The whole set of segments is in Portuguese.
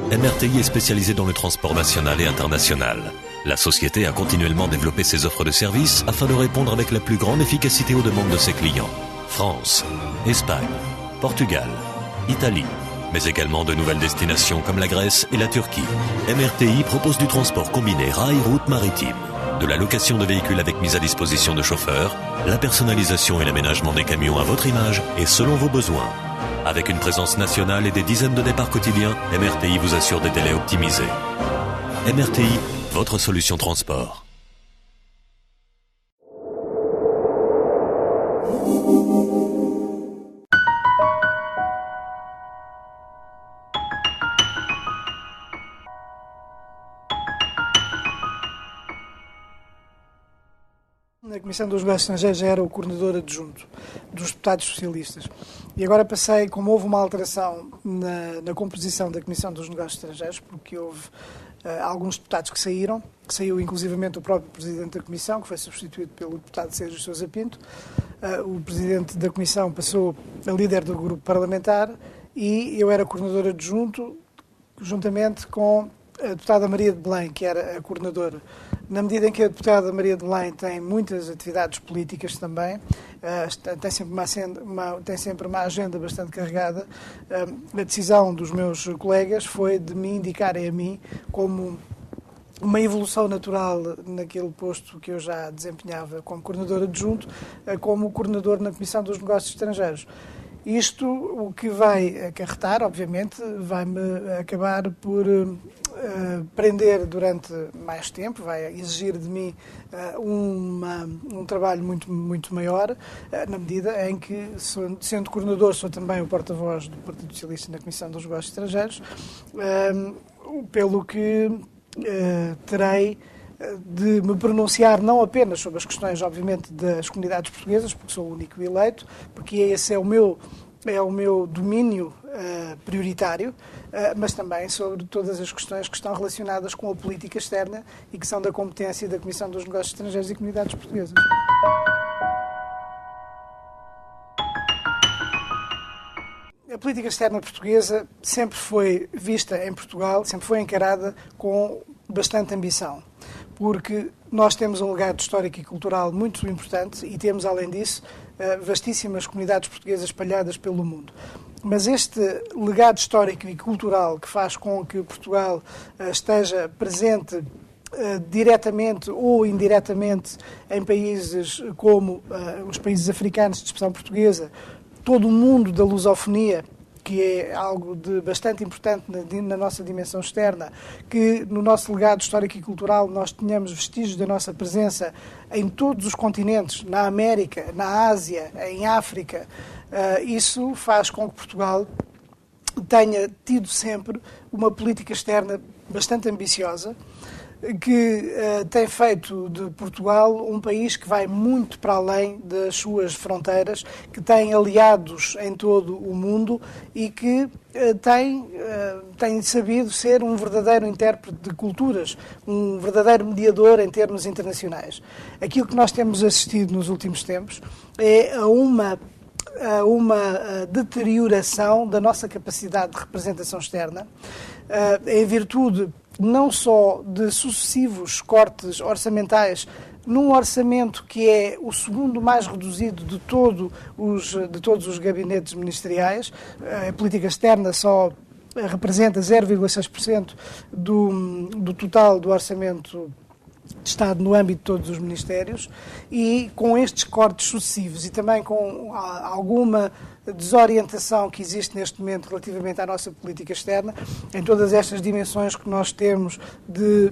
MRTI est spécialisée dans le transport national et international. La société a continuellement développé ses offres de services afin de répondre avec la plus grande efficacité aux demandes de ses clients. France, Espagne, Portugal, Italie, mais également de nouvelles destinations comme la Grèce et la Turquie. MRTI propose du transport combiné rail-route maritime, de la location de véhicules avec mise à disposition de chauffeurs, la personnalisation et l'aménagement des camions à votre image et selon vos besoins. Avec une présence nationale et des dizaines de départs quotidiens, MRTI vous assure des délais optimisés. MRTI, votre solution transport. Na Comissão dos Negócios Estrangeiros já era o coordenador adjunto dos deputados socialistas. E agora passei, como houve uma alteração na composição da Comissão dos Negócios Estrangeiros, porque houve alguns deputados que saíram, que saiu inclusivamente o próprio Presidente da Comissão, que foi substituído pelo deputado Sérgio Sousa Pinto. O Presidente da Comissão passou a líder do grupo parlamentar e eu era coordenador adjunto, juntamente com a deputada Maria de Belém, que era a coordenadora. Na medida em que a deputada Maria de Belém tem muitas atividades políticas também, tem sempre uma agenda bastante carregada, a decisão dos meus colegas foi de me indicarem a mim como uma evolução natural naquele posto que eu já desempenhava como coordenador adjunto, como coordenador na Comissão dos Negócios Estrangeiros. Isto, o que vai acarretar, obviamente, vai-me acabar por prender durante mais tempo, vai exigir de mim um trabalho muito maior, na medida em que, sendo coordenador, sou também o porta-voz do Partido Socialista na Comissão dos Negócios Estrangeiros, pelo que terei de me pronunciar não apenas sobre as questões, obviamente, das comunidades portuguesas, porque sou o único eleito, porque esse é o meu domínio prioritário, mas também sobre todas as questões que estão relacionadas com a política externa e que são da competência da Comissão dos Negócios Estrangeiros e Comunidades Portuguesas. A política externa portuguesa sempre foi vista em Portugal, sempre foi encarada com bastante ambição, porque nós temos um legado histórico e cultural muito importante e temos, além disso, vastíssimas comunidades portuguesas espalhadas pelo mundo. Mas este legado histórico e cultural que faz com que Portugal esteja presente diretamente ou indiretamente em países como os países africanos de expressão portuguesa, todo o mundo da lusofonia, que é algo de bastante importante na nossa dimensão externa, que no nosso legado histórico e cultural nós tenhamos vestígios da nossa presença em todos os continentes, na América, na Ásia, em África. Isso faz com que Portugal tenha tido sempre uma política externa bastante ambiciosa, que tem feito de Portugal um país que vai muito para além das suas fronteiras, que tem aliados em todo o mundo e que tem sabido ser um verdadeiro intérprete de culturas, um verdadeiro mediador em termos internacionais. Aquilo que nós temos assistido nos últimos tempos é a uma deterioração da nossa capacidade de representação externa, em virtude não só de sucessivos cortes orçamentais num orçamento que é o segundo mais reduzido de todos os gabinetes ministeriais. A política externa só representa 0,6% do total do orçamento de Estado no âmbito de todos os ministérios, e com estes cortes sucessivos e também com alguma desorientação que existe neste momento relativamente à nossa política externa, em todas estas dimensões que nós temos de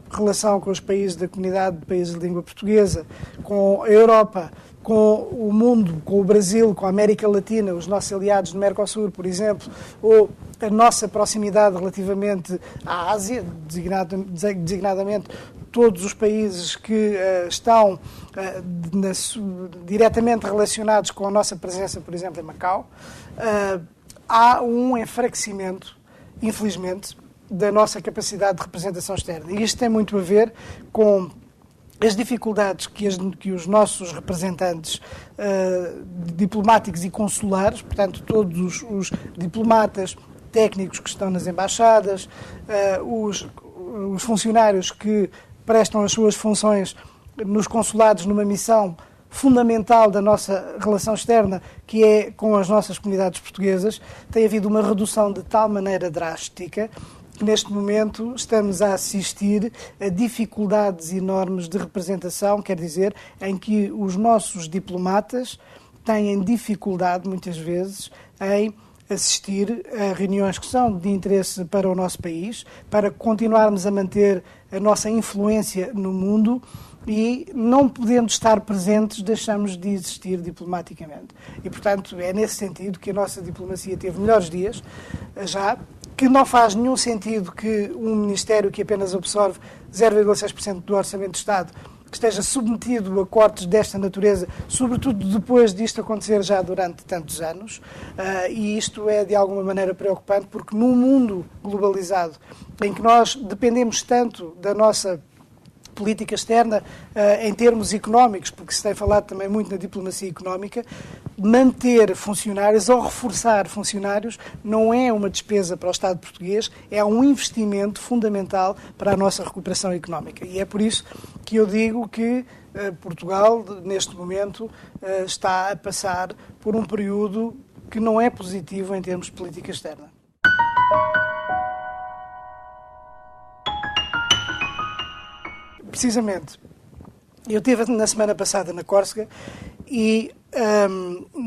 relação com os países da comunidade de países de língua portuguesa, com a Europa, com o mundo, com o Brasil, com a América Latina, os nossos aliados do Mercosul, por exemplo, ou a nossa proximidade relativamente à Ásia, designadamente todos os países que estão diretamente relacionados com a nossa presença, por exemplo, em Macau. Há um enfraquecimento, infelizmente, da nossa capacidade de representação externa. E isto tem muito a ver com as dificuldades que os nossos representantes diplomáticos e consulares, portanto, todos os diplomatas técnicos que estão nas embaixadas, os funcionários que prestam as suas funções nos consulados numa missão fundamental da nossa relação externa, que é com as nossas comunidades portuguesas. Tem havido uma redução de tal maneira drástica que neste momento estamos a assistir a dificuldades enormes de representação, quer dizer, em que os nossos diplomatas têm dificuldade, muitas vezes, em assistir a reuniões que são de interesse para o nosso país, para continuarmos a manter a nossa influência no mundo, e não podendo estar presentes, deixamos de existir diplomaticamente. E, portanto, é nesse sentido que a nossa diplomacia teve melhores dias, já, que não faz nenhum sentido que um Ministério que apenas absorve 0,6% do Orçamento do Estado esteja submetido a cortes desta natureza, sobretudo depois disto acontecer já durante tantos anos. E isto é, de alguma maneira, preocupante, porque num mundo globalizado, em que nós dependemos tanto da nossa política externa em termos económicos, porque se tem falado também muito na diplomacia económica, manter funcionários ou reforçar funcionários não é uma despesa para o Estado português, é um investimento fundamental para a nossa recuperação económica. E é por isso que eu digo que Portugal, neste momento, está a passar por um período que não é positivo em termos de política externa. Precisamente, eu estive na semana passada na Córsega e,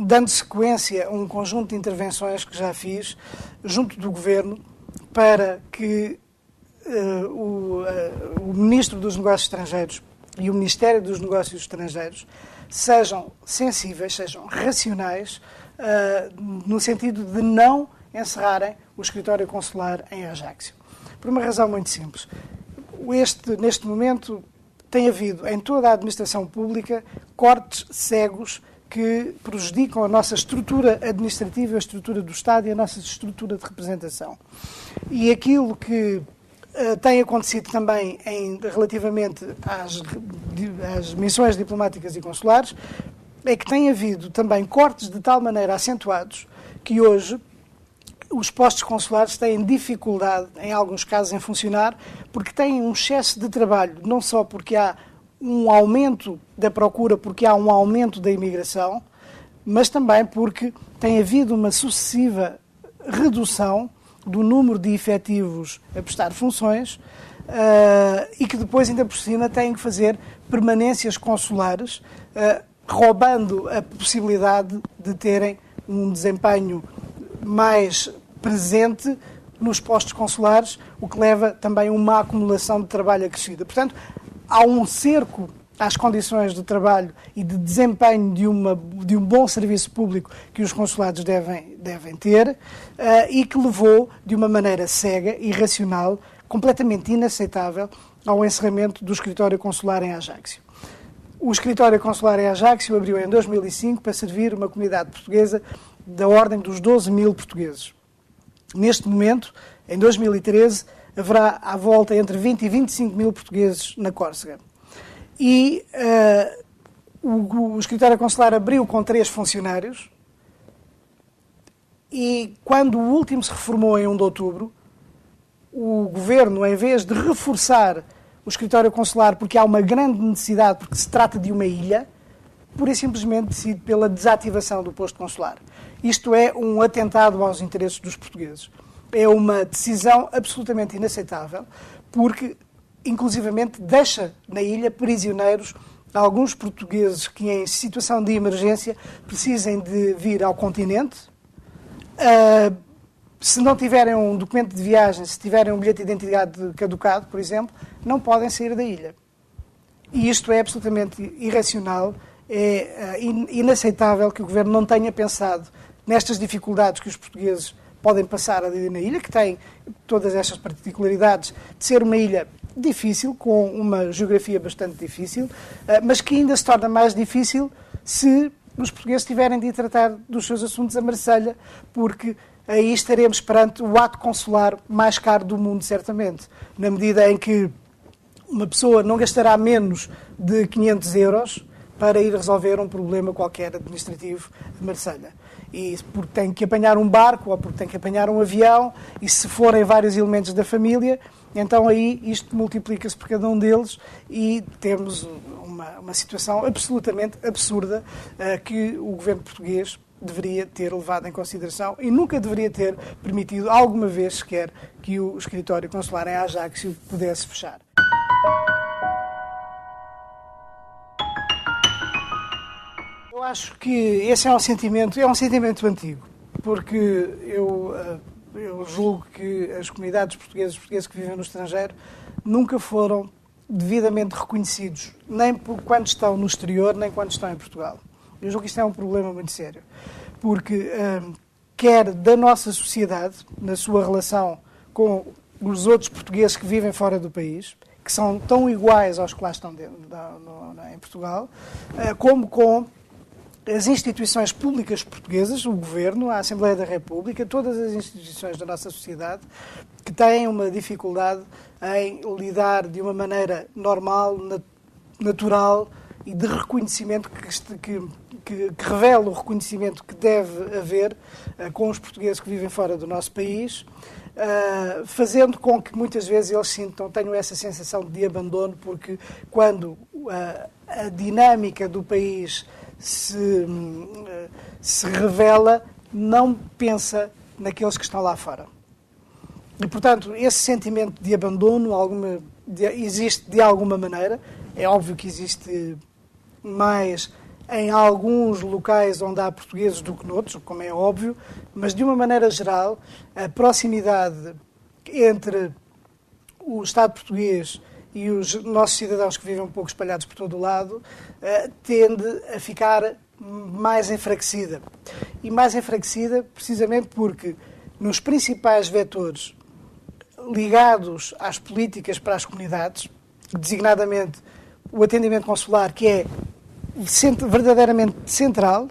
dando sequência a um conjunto de intervenções que já fiz junto do Governo para que o Ministro dos Negócios Estrangeiros e o Ministério dos Negócios Estrangeiros sejam sensíveis, sejam racionais, no sentido de não encerrarem o escritório consular em Ajaccio. Por uma razão muito simples. Neste momento, tem havido em toda a administração pública cortes cegos que prejudicam a nossa estrutura administrativa, a estrutura do Estado e a nossa estrutura de representação. E aquilo que tem acontecido também relativamente às missões diplomáticas e consulares é que tem havido também cortes de tal maneira acentuados que hoje os postos consulares têm dificuldade, em alguns casos, em funcionar, porque têm um excesso de trabalho, não só porque há um aumento da procura, porque há um aumento da imigração, mas também porque tem havido uma sucessiva redução do número de efetivos a prestar funções e que depois, ainda por cima, têm que fazer permanências consulares, roubando a possibilidade de terem um desempenho mais presente nos postos consulares, o que leva também a uma acumulação de trabalho acrescida. Portanto, há um cerco às condições de trabalho e de desempenho de um bom serviço público que os consulados devem ter e que levou, de uma maneira cega, irracional, completamente inaceitável, ao encerramento do escritório consular em Ajaccio. O escritório consular em Ajaccio abriu em 2005 para servir uma comunidade portuguesa da ordem dos 12 mil portugueses. Neste momento, em 2013, haverá à volta entre 20 e 25 mil portugueses na Córsega. E o escritório consular abriu com 3 funcionários e, quando o último se reformou em 1 de outubro, o Governo, em vez de reforçar o escritório consular porque há uma grande necessidade, porque se trata de uma ilha, pura e simplesmente decide pela desativação do posto consular. Isto é um atentado aos interesses dos portugueses. É uma decisão absolutamente inaceitável, porque, inclusivamente, deixa na ilha prisioneiros alguns portugueses que, em situação de emergência, precisem de vir ao continente. Se não tiverem um documento de viagem, se tiverem um bilhete de identidade caducado, por exemplo, não podem sair da ilha. E isto é absolutamente irracional. É inaceitável que o Governo não tenha pensado nestas dificuldades que os portugueses podem passar a viver na ilha, que tem todas estas particularidades de ser uma ilha difícil, com uma geografia bastante difícil, mas que ainda se torna mais difícil se os portugueses tiverem de ir tratar dos seus assuntos a Marselha, porque aí estaremos perante o ato consular mais caro do mundo, certamente, na medida em que uma pessoa não gastará menos de 500 euros para ir resolver um problema qualquer administrativo de Marselha. e porque tem que apanhar um barco ou porque tem que apanhar um avião, e se forem vários elementos da família, então aí isto multiplica-se por cada um deles e temos uma situação absolutamente absurda que o governo português deveria ter levado em consideração e nunca deveria ter permitido alguma vez sequer que o escritório consular em Ajaccio pudesse fechar. Eu acho que esse é um sentimento antigo, porque eu julgo que as comunidades portuguesas, os portugueses que vivem no estrangeiro, nunca foram devidamente reconhecidos, nem por quando estão no exterior, nem quando estão em Portugal. Eu julgo que isto é um problema muito sério, porque quer da nossa sociedade, na sua relação com os outros portugueses que vivem fora do país, que são tão iguais aos que lá estão em Portugal, como com as instituições públicas portuguesas, o Governo, a Assembleia da República, todas as instituições da nossa sociedade, que têm uma dificuldade em lidar de uma maneira normal, natural e de reconhecimento que revela o reconhecimento que deve haver com os portugueses que vivem fora do nosso país, fazendo com que muitas vezes eles tenham essa sensação de abandono, porque quando a dinâmica do país se revela, não pensa naqueles que estão lá fora. E, portanto, esse sentimento de abandono existe de alguma maneira. É óbvio que existe mais em alguns locais onde há portugueses do que noutros, como é óbvio, mas, de uma maneira geral, a proximidade entre o Estado português e os nossos cidadãos que vivem um pouco espalhados por todo o lado, tende a ficar mais enfraquecida. E mais enfraquecida precisamente porque nos principais vetores ligados às políticas para as comunidades, designadamente o atendimento consular, que é verdadeiramente central,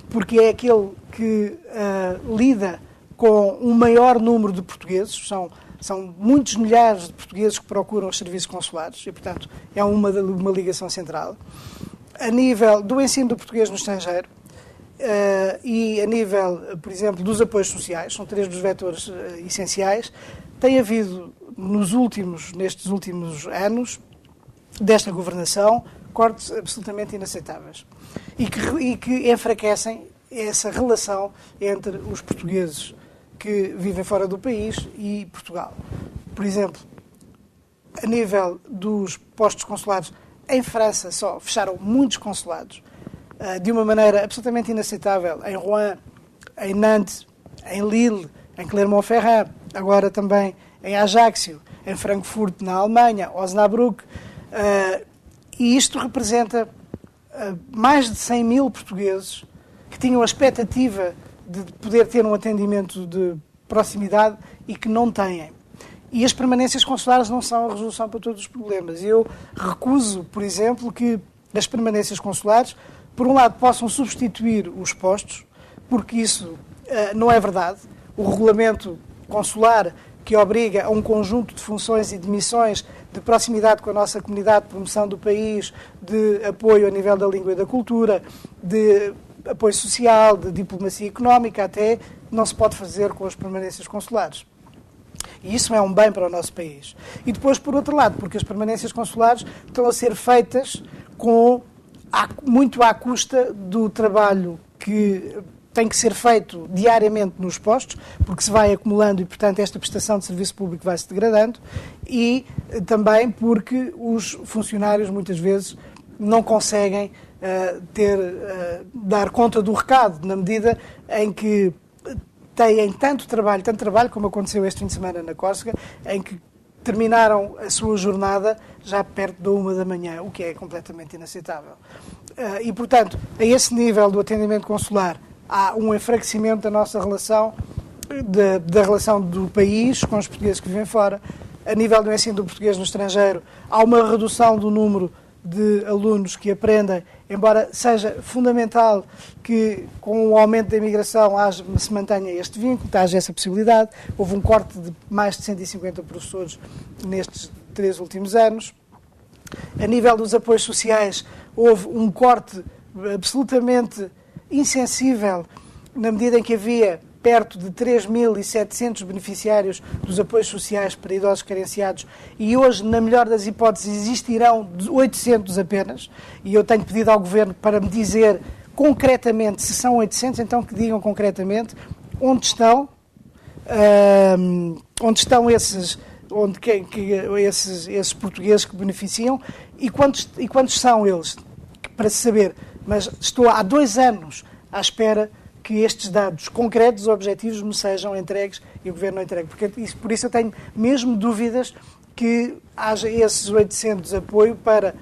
porque é aquele que lida com um maior número de portugueses, são muitos milhares de portugueses que procuram os serviços consulares e, portanto, é uma ligação central. A nível do ensino do português no estrangeiro e a nível, por exemplo, dos apoios sociais, são três dos vetores essenciais, tem havido, nestes últimos anos desta governação, cortes absolutamente inaceitáveis e que enfraquecem essa relação entre os portugueses que vivem fora do país e Portugal. Por exemplo, a nível dos postos consulares, em França só fecharam muitos consulados de uma maneira absolutamente inaceitável, em Rouen, em Nantes, em Lille, em Clermont-Ferrand, agora também em Ajaccio, em Frankfurt, na Alemanha, Osnabrück, e isto representa mais de 100 mil portugueses que tinham a expectativa de poder ter um atendimento de proximidade e que não têm. E as permanências consulares não são a resolução para todos os problemas. Eu recuso, por exemplo, que as permanências consulares, por um lado, possam substituir os postos, porque isso não é verdade. O regulamento consular, que obriga a um conjunto de funções e de missões de proximidade com a nossa comunidade, de promoção do país, de apoio a nível da língua e da cultura, de apoio social, de diplomacia económica, até não se pode fazer com as permanências consulares. E isso é um bem para o nosso país. E depois, por outro lado, porque as permanências consulares estão a ser feitas muito à custa do trabalho que tem que ser feito diariamente nos postos, porque se vai acumulando e, portanto, esta prestação de serviço público vai se degradando, e também porque os funcionários, muitas vezes, não conseguem dar conta do recado, na medida em que têm tanto trabalho, como aconteceu este fim de semana na Córsega, em que terminaram a sua jornada já perto da 1 da manhã, o que é completamente inaceitável. E, portanto, a esse nível do atendimento consular, há um enfraquecimento da nossa relação, da relação do país com os portugueses que vivem fora. A nível do ensino do português no estrangeiro, há uma redução do número de alunos que aprendem, embora seja fundamental que, com o aumento da imigração, se mantenha este vínculo, haja essa possibilidade. Houve um corte de mais de 150 professores nestes 3 últimos anos. A nível dos apoios sociais, houve um corte absolutamente insensível na medida em que havia perto de 3.700 beneficiários dos apoios sociais para idosos carenciados e hoje, na melhor das hipóteses, existirão 800 apenas, e eu tenho pedido ao Governo para me dizer concretamente se são 800, então que digam concretamente onde estão esses portugueses que beneficiam e quantos são eles, para se saber. Mas estou há 2 anos à espera que estes dados concretos, objetivos, me sejam entregues e o Governo não entregue. Por isso eu tenho mesmo dúvidas que haja esses 800 apoio para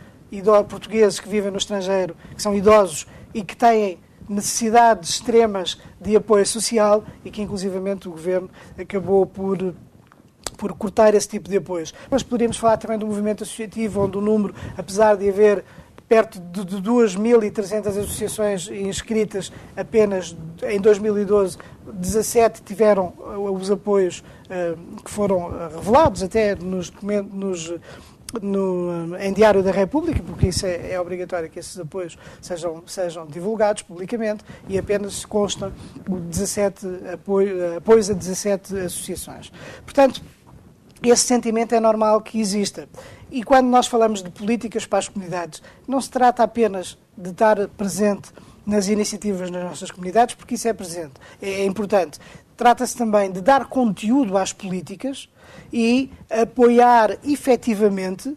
portugueses que vivem no estrangeiro, que são idosos e que têm necessidades extremas de apoio social e que, inclusivamente, o Governo acabou por cortar esse tipo de apoios. Mas poderíamos falar também do movimento associativo, onde o número, apesar de haver perto de 2.300 associações inscritas, apenas em 2012, 17 tiveram os apoios que foram revelados até em Diário da República, porque isso é obrigatório que esses apoios sejam divulgados publicamente, e apenas constam apoios a 17 associações. Portanto, esse sentimento é normal que exista. E quando nós falamos de políticas para as comunidades, não se trata apenas de estar presente nas iniciativas nas nossas comunidades, porque isso é importante. Trata-se também de dar conteúdo às políticas e apoiar efetivamente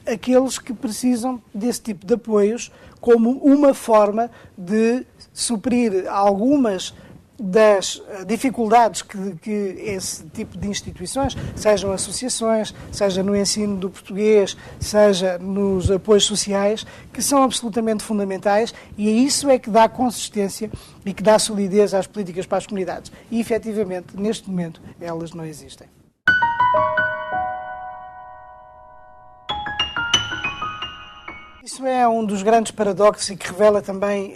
aqueles que precisam desse tipo de apoios como uma forma de suprir algumas das dificuldades que esse tipo de instituições, sejam associações, seja no ensino do português, seja nos apoios sociais, que são absolutamente fundamentais, e isso é que dá consistência e que dá solidez às políticas para as comunidades. E, efetivamente, neste momento, elas não existem. Isso é um dos grandes paradoxos e que revela também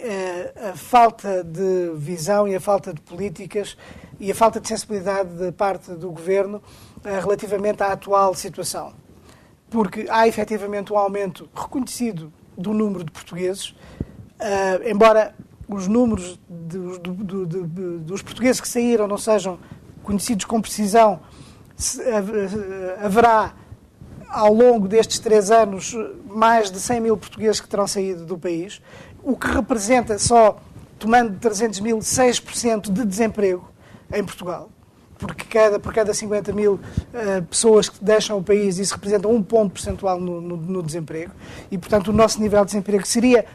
a falta de visão e a falta de políticas e a falta de sensibilidade da parte do Governo relativamente à atual situação. Porque há efetivamente um aumento reconhecido do número de portugueses, embora os números dos portugueses que saíram não sejam conhecidos com precisão, haverá ao longo destes 3 anos, mais de 100 mil portugueses que terão saído do país, o que representa só, tomando 300 mil, 6% de desemprego em Portugal. Porque por cada 50 mil pessoas que deixam o país, isso representa 1 ponto percentual no desemprego. E, portanto, o nosso nível de desemprego seria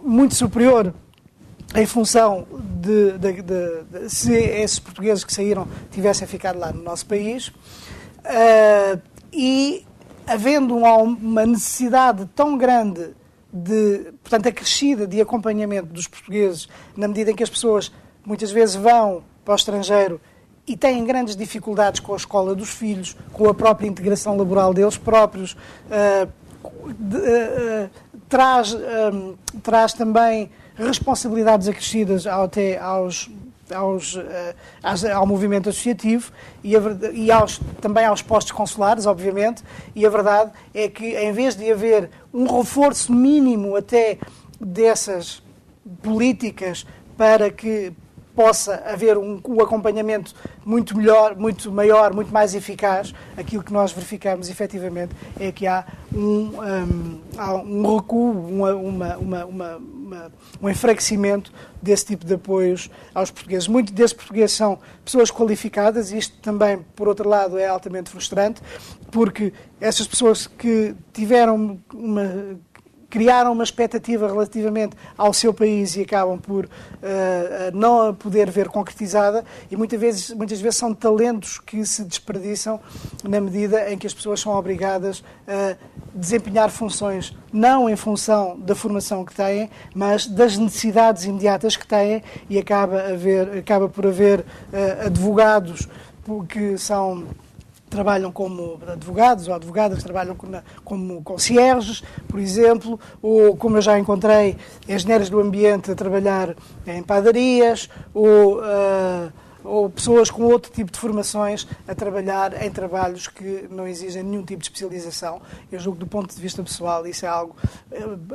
muito superior em função de se esses portugueses que saíram tivessem ficado lá no nosso país. E havendo uma necessidade tão grande portanto, acrescida de acompanhamento dos portugueses, na medida em que as pessoas muitas vezes vão para o estrangeiro e têm grandes dificuldades com a escola dos filhos, com a própria integração laboral deles próprios, traz também responsabilidades acrescidas até ao movimento associativo e também aos postos consulares, obviamente, e a verdade é que, em vez de haver um reforço mínimo até dessas políticas para que possa haver um acompanhamento muito melhor, muito maior, muito mais eficaz, aquilo que nós verificamos efetivamente é que há um recuo, um enfraquecimento desse tipo de apoios aos portugueses. Muitos desses portugueses são pessoas qualificadas e isto também, por outro lado, é altamente frustrante, porque essas pessoas que criaram uma expectativa relativamente ao seu país e acabam por não a poder ver concretizada, e muitas vezes são talentos que se desperdiçam na medida em que as pessoas são obrigadas a desempenhar funções não em função da formação que têm, mas das necessidades imediatas que têm, e acaba por haver advogados que trabalham como advogados ou advogadas que trabalham como concierges, por exemplo, ou, como eu já encontrei, engenheiros do ambiente a trabalhar em padarias, ou ou pessoas com outro tipo de formações a trabalhar em trabalhos que não exigem nenhum tipo de especialização. Eu julgo que, do ponto de vista pessoal, isso é algo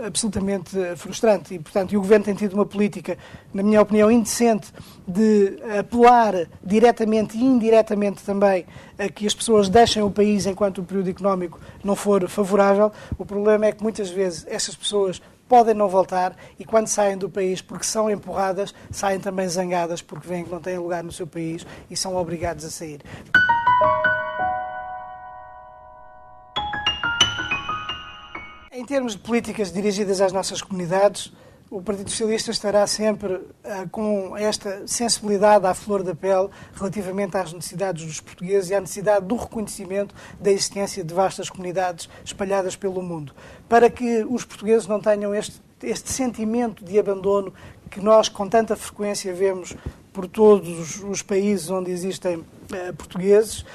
absolutamente frustrante. E, portanto, o Governo tem tido uma política, na minha opinião, indecente de apelar diretamente e indiretamente também a que as pessoas deixem o país enquanto o período económico não for favorável. O problema é que, muitas vezes, essas pessoas podem não voltar e, quando saem do país porque são empurradas, saem também zangadas porque veem que não têm lugar no seu país e são obrigados a sair. Em termos de políticas dirigidas às nossas comunidades, o Partido Socialista estará sempre com esta sensibilidade à flor da pele relativamente às necessidades dos portugueses e à necessidade do reconhecimento da existência de vastas comunidades espalhadas pelo mundo, para que os portugueses não tenham este sentimento de abandono que nós com tanta frequência vemos por todos os países onde existem portugueses.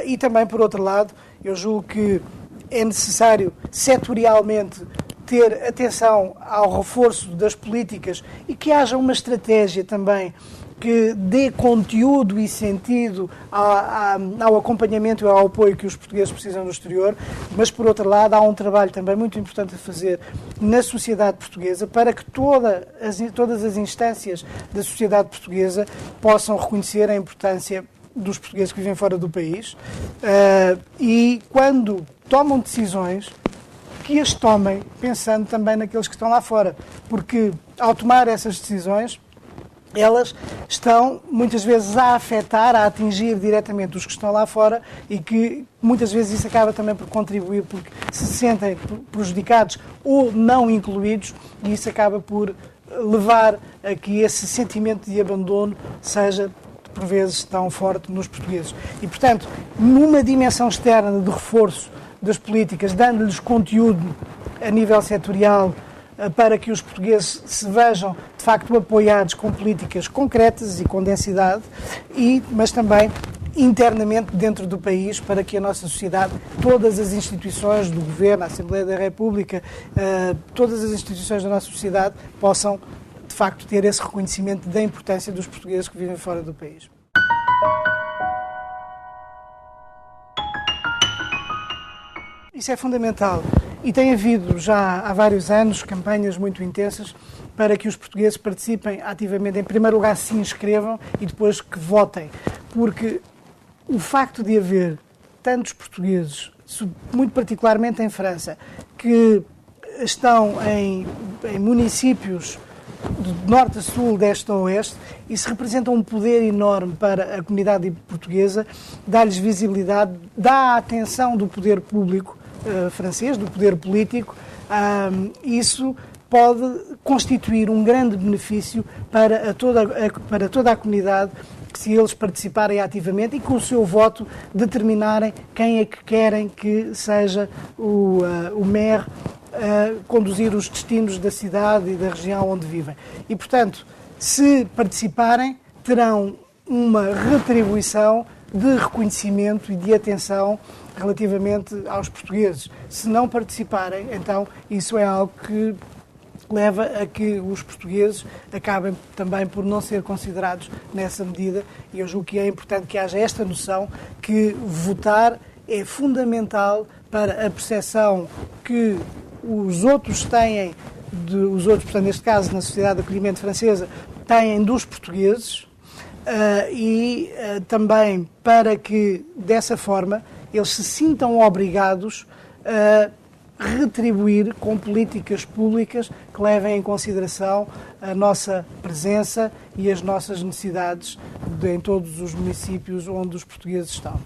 E também, por outro lado, eu julgo que é necessário setorialmente ter atenção ao reforço das políticas e que haja uma estratégia também que dê conteúdo e sentido ao acompanhamento e ao apoio que os portugueses precisam no exterior, mas, por outro lado, há um trabalho também muito importante a fazer na sociedade portuguesa para que todas as instâncias da sociedade portuguesa possam reconhecer a importância dos portugueses que vivem fora do país e, quando tomam decisões, que as tomem pensando também naqueles que estão lá fora, porque ao tomar essas decisões, elas estão muitas vezes a afetar, a atingir diretamente os que estão lá fora e que muitas vezes isso acaba também por contribuir porque se sentem prejudicados ou não incluídos e isso acaba por levar a que esse sentimento de abandono seja por vezes tão forte nos portugueses. E, portanto, numa dimensão externa de reforço das políticas, dando-lhes conteúdo a nível setorial para que os portugueses se vejam, de facto, apoiados com políticas concretas e com densidade, mas também internamente dentro do país, para que a nossa sociedade, todas as instituições do Governo, a Assembleia da República, todas as instituições da nossa sociedade possam, de facto, ter esse reconhecimento da importância dos portugueses que vivem fora do país. Isso é fundamental e tem havido já há vários anos campanhas muito intensas para que os portugueses participem ativamente. Em primeiro lugar, se inscrevam e depois que votem, porque o facto de haver tantos portugueses, muito particularmente em França, que estão em municípios de norte a sul, de este a oeste, isso representa um poder enorme para a comunidade portuguesa, dá-lhes visibilidade, dá a atenção do poder público francês, do poder político. Isso pode constituir um grande benefício para toda a comunidade, se eles participarem ativamente e com o seu voto determinarem quem é que querem que seja o maire a conduzir os destinos da cidade e da região onde vivem. E, portanto, se participarem, terão uma retribuição de reconhecimento e de atenção relativamente aos portugueses. Se não participarem, então isso é algo que leva a que os portugueses acabem também por não ser considerados nessa medida, e eu julgo que é importante que haja esta noção que votar é fundamental para a percepção que os outros têm, portanto, neste caso, na sociedade de acolhimento francesa, têm dos portugueses e também para que, dessa forma, eles se sintam obrigados a retribuir com políticas públicas que levem em consideração a nossa presença e as nossas necessidades em todos os municípios onde os portugueses estão.